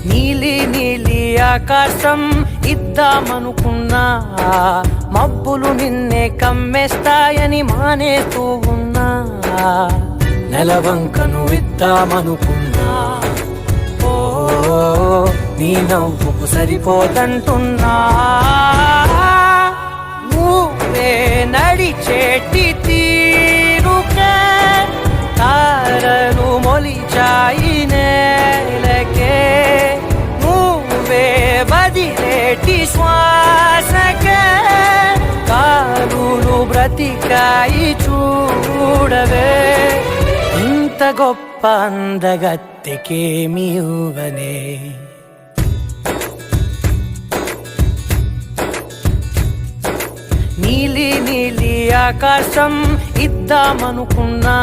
నీలి నీలి ఆకాశం ఇద్దామనుకున్నా, మబ్బులు నిన్నే కమ్మేస్తాయని మానేస్తూ ఉన్నా. నెలవంకను ఇద్దామనుకున్నా, ఓ నీ నవ్వుకు సరిపోదంటున్నా. నువ్వే నడిచేటి తీరుకే తారలు మొలిచాయి నేలకే. నువ్వే బదిలేటి శ్వాసకే కారులు బ్రతికాయి చూడవే. ఇంత గొప్ప అందగత్తెకేమి ఇవ్వనే. నీలి నీలి ఆకాశం ఇద్దామనుకున్నా,